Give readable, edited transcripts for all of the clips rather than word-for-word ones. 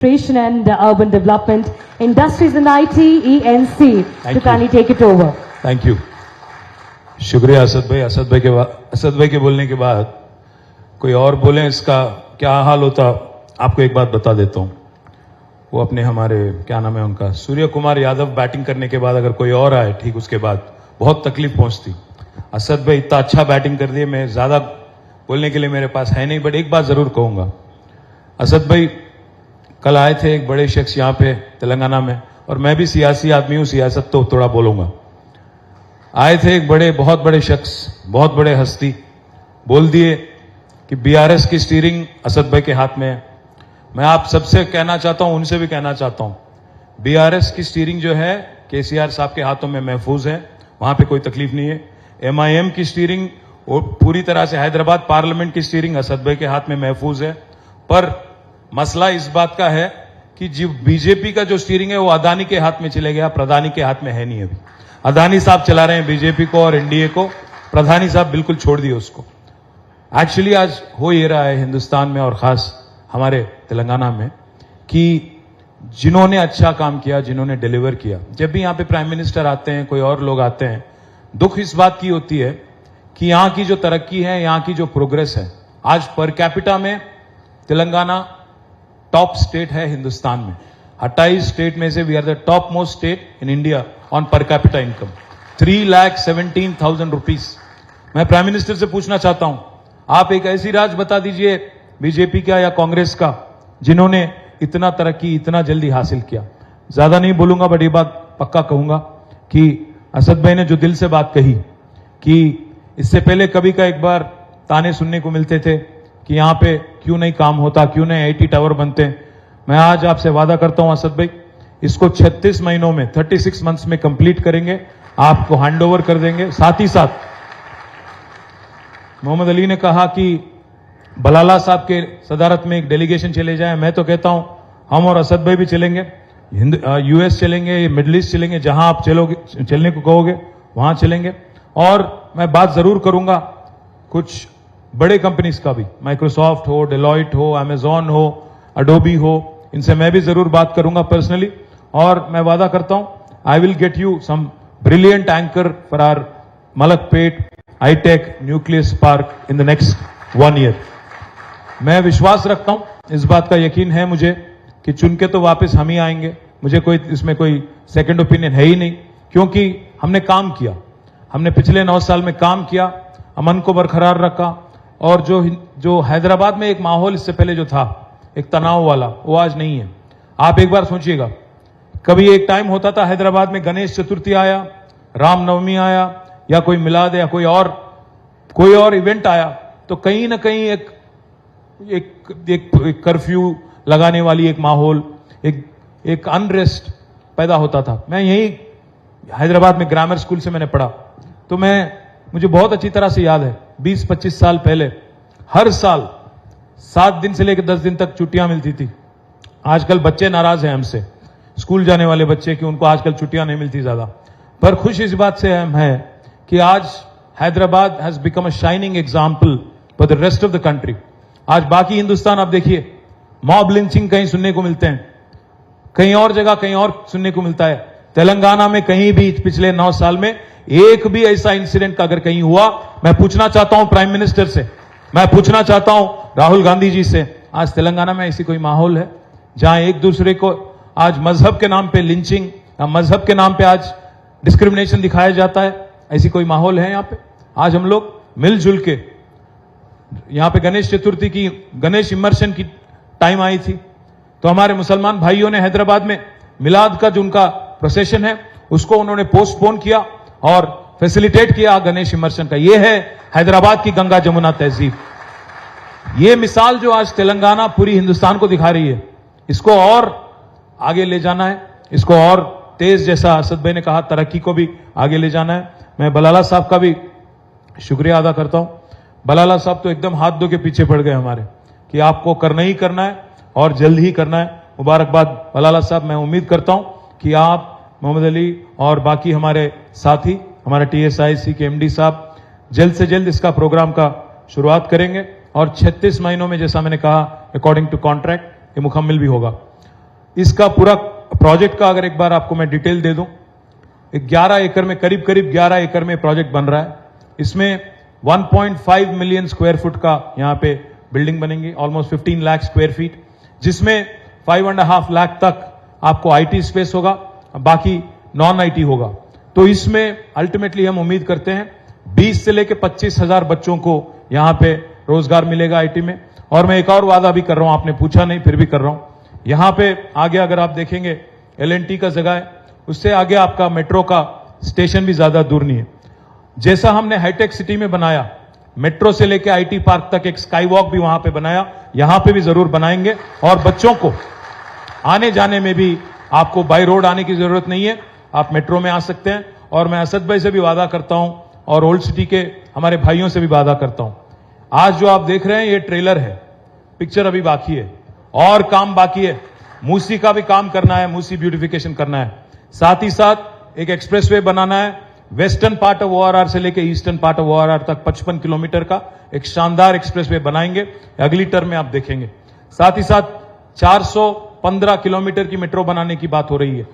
and Urban Development, Industries and IT, ENC, to kindly take it over. Thank you. शुक्रिया असद भाई। असद भाई के बोलने के बाद कोई और बोले इसका क्या हाल होता, आपको एक बात बता देता हूं। वो अपने हमारे क्या नाम है उनका, सूर्य कुमार यादव बैटिंग करने के बाद अगर कोई और आए ठीक उसके बाद बहुत तकलीफ पहुंचती। असद भाई इतना अच्छा बैटिंग कर दिए, मैं ज्यादा बोलने के लिए मेरे पास है नहीं, बट एक बात जरूर कहूंगा। असद भाई कल आए थे एक बड़े शख्स यहाँ पे तेलंगाना में, और मैं भी सियासी आदमी हूं, सियासत तो थोड़ा बोलूंगा। आए थे एक बहुत बड़े शख्स, बहुत बड़े हस्ती, बोल दिए कि बीआरएस की स्टीयरिंग असद भाई के हाथ में है। मैं आप सबसे कहना चाहता हूं, उनसे भी कहना चाहता हूं, बीआरएस की स्टीयरिंग जो है केसीआर साहब के हाथों में महफूज है, वहां पे कोई तकलीफ नहीं है। एमआईएम की स्टीयरिंग पूरी तरह से, हैदराबाद पार्लियामेंट की स्टीयरिंग असद भाई के हाथ में महफूज है। पर मसला इस बात का है कि जो बीजेपी का जो स्टीयरिंग है वो अदानी के हाथ में चले गया, प्रधानी के हाथ में है नहीं। अभी अदानी साहब चला रहे हैं बीजेपी को और एनडीए को, प्रधानी साहब बिल्कुल छोड़ दिए उसको। एक्चुअली आज हो ये रहा है हिंदुस्तान में और खास हमारे तेलंगाना में कि जिन्होंने अच्छा काम किया, जिन्होंने डिलीवर किया, जब भी यहां पे प्राइम मिनिस्टर आते हैं, कोई और लोग आते हैं, दुख इस बात की होती है कि यहां की जो तरक्की है, यहां की जो प्रोग्रेस है, आज पर कैपिटा में तेलंगाना टॉप स्टेट है हिंदुस्तान में। 28 स्टेट में से we are the top most state in India on per capita income, 3,17,000 rupees. मैं प्राइम मिनिस्टर से पूछना चाहता हूं, आप एक ऐसी राज बता दीजिए बीजेपी का या कांग्रेस का जिन्होंने इतना तरक्की इतना जल्दी हासिल किया। ज्यादा नहीं बोलूंगा, बट ये बात पक्का कहूंगा कि असद भाई ने जो दिल से बात कही कि इससे पहले कभी का एक बार ताने सुनने को मिलते थे कि यहां पे क्यों नहीं काम होता, क्यों नहीं आईटी टावर बनते। मैं आज आपसे वादा करता हूं असद भाई, इसको 36 महीनों में, 36 मंथ्स में कंप्लीट करेंगे, आपको हैंडओवर कर देंगे। साथ ही साथ मोहम्मद अली ने कहा कि बलाला साहब के सदारत में एक डेलीगेशन चले जाए। मैं तो कहता हूं हम और असद भाई भी चलेंगे, यूएस चलेंगे, मिडिल ईस्ट चलेंगे, जहां आप चलने को कहोगे वहां चलेंगे। और मैं बात जरूर करूंगा कुछ बड़े कंपनीज का भी, माइक्रोसॉफ्ट हो, डेलॉइट हो, अमेजॉन हो, अडोबी हो, इनसे मैं भी जरूर बात करूंगा पर्सनली। और मैं वादा करता हूं I will get you some brilliant anchor for our Malakpet hitech nucleus park in the next 1 year. मैं विश्वास रखता हूं, इस बात का यकीन है मुझे कि चुन के तो वापस हम ही आएंगे। मुझे कोई इसमें कोई सेकंड ओपिनियन है ही नहीं, क्योंकि हमने काम किया, हमने पिछले 9 साल में काम किया, अमन को बरकरार रखा। और जो हैदराबाद में एक माहौल इससे पहले जो था एक तनाव वाला, वो आज नहीं है। आप एक बार सोचिएगा, कभी एक टाइम होता था हैदराबाद में गणेश चतुर्थी आया, रामनवमी आया, या कोई मिलाद या कोई और इवेंट आया, तो कहीं ना कहीं एक कर्फ्यू लगाने वाली एक माहौल, एक अनरेस्ट पैदा होता था। मैं यही हैदराबाद में ग्रामर स्कूल से मैंने पढ़ा, तो मुझे बहुत अच्छी तरह से याद है 20-25 साल पहले हर साल 7 दिन से लेकर 10 दिन तक छुट्टियां मिलती थी। आजकल बच्चे नाराज हैं हमसे, स्कूल जाने वाले बच्चे, कि उनको आजकल छुट्टियां नहीं मिलती ज्यादा। पर खुश इस बात से हम हैं कि आज Hyderabad has become a shining example for the rest of the country. आज बाकी हिंदुस्तान आप देखिए, मॉब लिंचिंग कहीं सुनने को मिलते हैं, कहीं और जगह कहीं और सुनने को मिलता है। तेलंगाना में कहीं भी पिछले 9 साल में एक भी ऐसा इंसिडेंट का अगर कहीं हुआ, मैं पूछना चाहता हूं प्राइम मिनिस्टर से, मैं पूछना चाहता हूं राहुल गांधी जी से, आज तेलंगाना में ऐसी कोई माहौल है जहां एक दूसरे को आज मजहब के नाम पे लिंचिंग या मजहब के नाम पे आज डिस्क्रिमिनेशन दिखाया जाता है? ऐसी कोई माहौल है यहां पे? आज हम लोग मिलजुल के, यहां पे गणेश चतुर्थी की, गणेश इमर्शन की टाइम आई थी, तो हमारे मुसलमान भाइयों ने हैदराबाद में मिलाद का जो उनका प्रोसेशन है उसको उन्होंने पोस्टपोन किया और फैसिलिटेट किया गणेश इमर्शन का। यह है हैदराबाद की गंगा जमुना तहजीब। यह मिसाल जो आज तेलंगाना पूरी हिंदुस्तान को दिखा रही है, इसको और आगे ले जाना है, इसको और तेज, जैसा असद भाई ने कहा, तरक्की को भी आगे ले जाना है। मैं बलाला साहब का भी शुक्रिया अदा करता हूं। बलाला साहब तो एकदम हाथ धो के पीछे पड़ गए हमारे कि आपको करना ही करना है और जल्द ही करना है। मुबारकबाद बलाला साहब। मैं उम्मीद करता हूं कि आप, मोहम्मद अली और बाकी हमारे साथी, हमारे TSIC के MD साहब जल्द से जल्द इसका प्रोग्राम का शुरुआत करेंगे और 36 महीनों में, जैसा मैंने कहा, अकॉर्डिंग टू कॉन्ट्रैक्ट ये मुकम्मल भी होगा। इसका पूरा प्रोजेक्ट का अगर एक बार आपको मैं डिटेल दे दूं, 11 एकड़ में, करीब करीब 11 एकड़ में प्रोजेक्ट बन रहा है। इसमें 1.5 मिलियन स्क्वायर फुट का यहां पे बिल्डिंग बनेंगी, ऑलमोस्ट 15 लाख स्क्वायर फीट, जिसमें 5.5 लाख तक आपको आईटी स्पेस होगा, बाकी नॉन आईटी होगा। तो इसमें अल्टीमेटली हम उम्मीद करते हैं 20 से लेकर 25,000 बच्चों को यहां पे रोजगार मिलेगा आईटी में। और मैं एक और वादा भी कर रहा हूं, आपने पूछा नहीं फिर भी कर रहा हूं, यहां पे आगे अगर आप देखेंगे एलएनटी का जगह है, उससे आगे आपका मेट्रो का स्टेशन भी ज्यादा दूर नहीं है। जैसा हमने हाईटेक सिटी में बनाया, मेट्रो से लेकर आईटी पार्क तक एक स्काई वॉक भी वहां पे बनाया, यहां पे भी जरूर बनाएंगे। और बच्चों को आने जाने में भी आपको बाय रोड आने की जरूरत नहीं है, आप मेट्रो में आ सकते हैं। और मैं असद भाई से भी वादा करता हूं और ओल्ड सिटी के हमारे भाइयों से भी वादा करता हूं, आज जो आप देख रहे हैं ये ट्रेलर है, पिक्चर अभी बाकी है और काम बाकी है। मूसी का भी काम करना है, मूसी ब्यूटिफिकेशन करना है, साथ ही साथ एक एक्सप्रेसवे बनाना है। वेस्टर्न पार्ट ऑफ ओआरआर से लेकर ईस्टर्न पार्ट ऑफ ओआरआर तक 55 किलोमीटर का एक शानदार एक्सप्रेसवे बनाएंगे, अगली टर्म में आप देखेंगे। साथ ही साथ 415 किलोमीटर की मेट्रो बनाने की बात हो रही है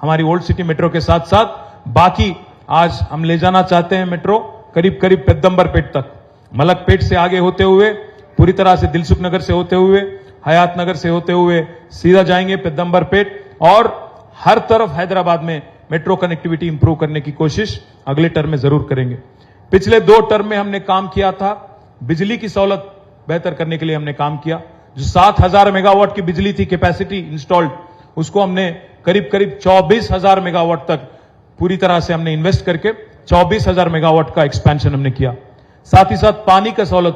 हमारी ओल्ड सिटी मेट्रो के साथ साथ। बाकी आज हम ले जाना चाहते हैं मेट्रो करीब करीब पेद्दंबरपेट तक, मलकपेट से आगे होते हुए पूरी तरह से दिलसुख नगर से होते हुए हयात नगर से होते हुए सीधा जाएंगे पेद्दंबरपेट, और हर तरफ हैदराबाद में मेट्रो कनेक्टिविटी इंप्रूव करने की कोशिश अगले टर्म में जरूर करेंगे। पिछले 2 टर्म में हमने काम किया था, बिजली की सहूलत बेहतर करने के लिए हमने काम किया। जो 7,000 मेगावाट की बिजली थी कैपेसिटी इंस्टॉल्ड, उसको हमने करीब करीब 24,000 मेगावाट तक पूरी तरह से हमने इन्वेस्ट करके 24,000 मेगावाट का एक्सपेंशन हमने किया। साथ ही साथ पानी का सहूलत,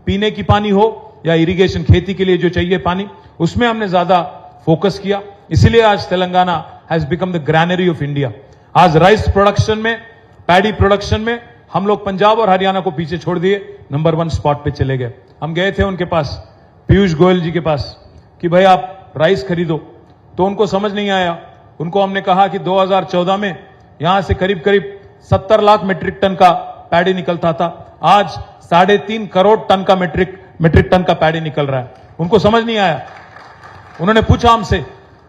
पीने की पानी हो या इरिगेशन, खेती के लिए जो चाहिए पानी, उसमें हमने ज्यादा फोकस किया। इसीलिए आज Telangana has become the granary of India. आज राइस प्रोडक्शन में, पैडी प्रोडक्शन में हम लोग पंजाब और हरियाणा को पीछे छोड़ दिए, नंबर 1 स्पॉट पे चले गए। हम गए थे उनके पास, पीयूष गोयल जी के पास, कि भाई आप राइस खरीदो, तो उनको समझ नहीं आया। उनको हमने कहा कि 2014 में यहां से करीब करीब 70 लाख मेट्रिक टन का पैडी निकलता था, आज 3.5 करोड़ टन का मेट्रिक टन का पैडी निकल रहा है। उनको समझ नहीं आया। उन्होंने पूछा हमसे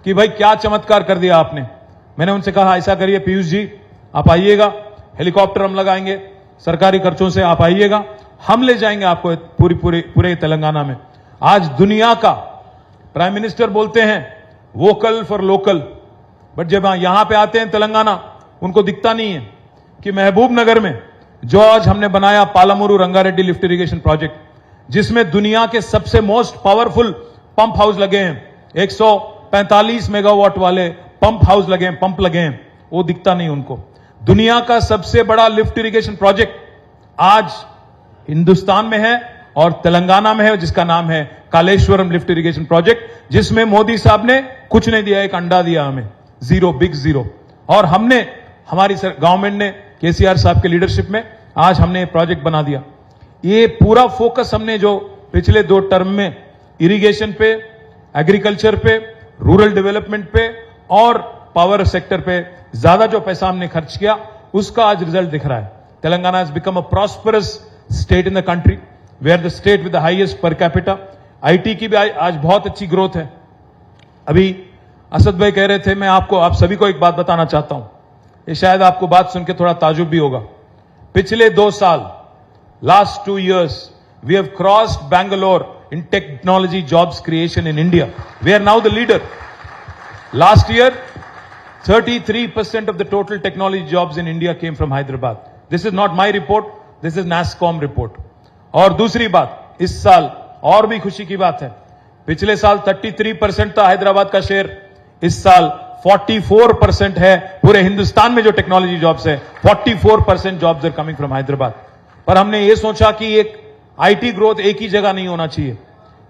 कि भाई क्या चमत्कार कर दिया आपने। मैंने उनसे कहा ऐसा करिए पीयूष जी, आप आइएगा, हेलीकॉप्टर हम लगाएंगे, सरकारी खर्चों से आप आइएगा, हम ले जाएंगे आपको पूरे तेलंगाना में। आज दुनिया का प्राइम मिनिस्टर बोलते हैं वोकल फॉर लोकल, बट जब यहां पे आते हैं तेलंगाना, उनको दिखता नहीं है कि महबूब नगर में जो आज हमने बनाया पालामुरु रंगारेड्डी लिफ्ट इरिगेशन प्रोजेक्ट, जिसमें दुनिया के सबसे मोस्ट पावरफुल पंप हाउस लगे हैं, 145 मेगावाट वाले पंप हाउस लगे हैं, पंप लगे हैं, वो दिखता नहीं उनको। दुनिया का सबसे बड़ा लिफ्ट इरिगेशन प्रोजेक्ट आज हिंदुस्तान में है और तेलंगाना में है, जिसका नाम है कालेश्वरम लिफ्ट इरिगेशन प्रोजेक्ट, जिसमें मोदी साहब ने कुछ नहीं दिया, एक अंडा दिया हमें, जीरो, बिग जीरो। और हमने, हमारी गवर्नमेंट ने केसीआर साहब के लीडरशिप में आज हमने प्रोजेक्ट बना दिया। ये पूरा फोकस हमने जो पिछले 2 टर्म में इरिगेशन पे, एग्रीकल्चर पे, रूरल डेवलपमेंट पे और पावर सेक्टर पे ज्यादा जो पैसा हमने खर्च किया, उसका आज रिजल्ट दिख रहा है। Telangana has become a prosperous state in the country, we are the state with the highest per capita. IT की भी आज बहुत अच्छी ग्रोथ है। अभी असद भाई कह रहे थे, मैं आपको, आप सभी को एक बात बताना चाहता हूं, ये शायद आपको बात सुन के थोड़ा ताजुब भी होगा। पिछले 2 साल, last 2 years, we have crossed Bangalore in technology jobs creation in India. We are now the leader. Last year, 33% of the total technology jobs in India came from Hyderabad. This is not my report, this is NASSCOM report. और दूसरी बात, इस साल और भी खुशी की बात है, पिछले साल 33% था हैदराबाद का शेयर, इस साल 44% है पूरे हिंदुस्तान में जो टेक्नोलॉजी जॉब्स है, 44% jobs are coming from Hyderabad. पर हमने ये सोचा कि एक आईटी ग्रोथ एक ही जगह नहीं होना चाहिए,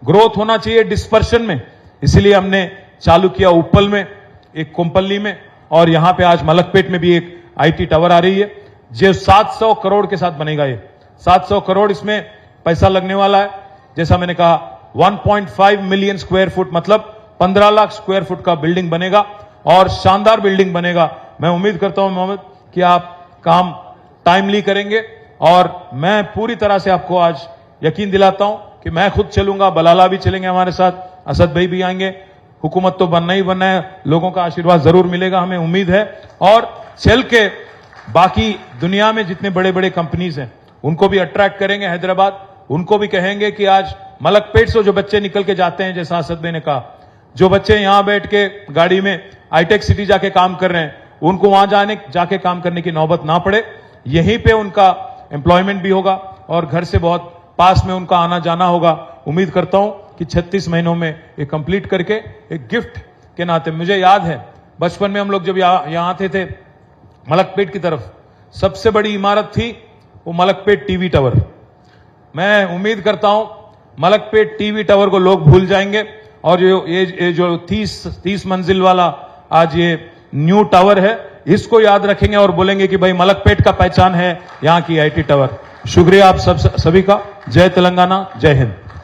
ग्रोथ होना चाहिए डिस्पर्शन में, इसलिए हमने चालू किया उप्पल में, एक कोम्पल्ली में, और यहां पे आज मलकपेट में भी एक आईटी टावर आ रही है, जो 700 करोड़ के साथ बनेगा। ये 700 करोड़ इसमें पैसा लगने वाला है। जैसा मैंने कहा 1.5 मिलियन स्क्वायर फुट, मतलब 15 लाख स्क्वायर फुट का बिल्डिंग बनेगा और शानदार बिल्डिंग बनेगा। मैं उम्मीद करता हूं मोहम्मद कि आप काम टाइमली करेंगे, और मैं पूरी तरह से आपको आज यकीन दिलाता हूं कि मैं खुद चलूंगा, बलाला भी चलेंगे हमारे साथ, असद भाई भी आएंगे, हुकूमत तो बनना ही बनना है, लोगों का आशीर्वाद जरूर मिलेगा, हमें उम्मीद है। और चल के बाकी दुनिया में जितने बड़े बड़े कंपनीज हैं उनको भी अट्रैक्ट करेंगे हैदराबाद, उनको भी कहेंगे कि आज मलकपेट से जो बच्चे निकल के जाते हैं, जैसा असद भाई ने कहा, जो बच्चे यहां बैठ के गाड़ी में हाईटेक सिटी जाके काम कर रहे हैं, उनको वहां जाके काम करने की नौबत ना पड़े, यहीं पे उनका एम्प्लॉयमेंट भी होगा और घर से बहुत पास में उनका आना जाना होगा। उम्मीद करता हूं कि 36 महीनों में ये कंप्लीट करके एक गिफ्ट के नाते, मुझे याद है बचपन में हम लोग जब यहां आते थे मलकपेट की तरफ, सबसे बड़ी इमारत थी वो मलकपेट टीवी टावर। मैं उम्मीद करता हूं मलकपेट टीवी टावर को लोग भूल जाएंगे और ये जो 30 मंजिल वाला आज ये न्यू टावर है, इसको याद रखेंगे और बोलेंगे कि भाई मलकपेट का पहचान है यहाँ की आईटी टावर। शुक्रिया आप सभी का। जय तेलंगाना, जय हिंद।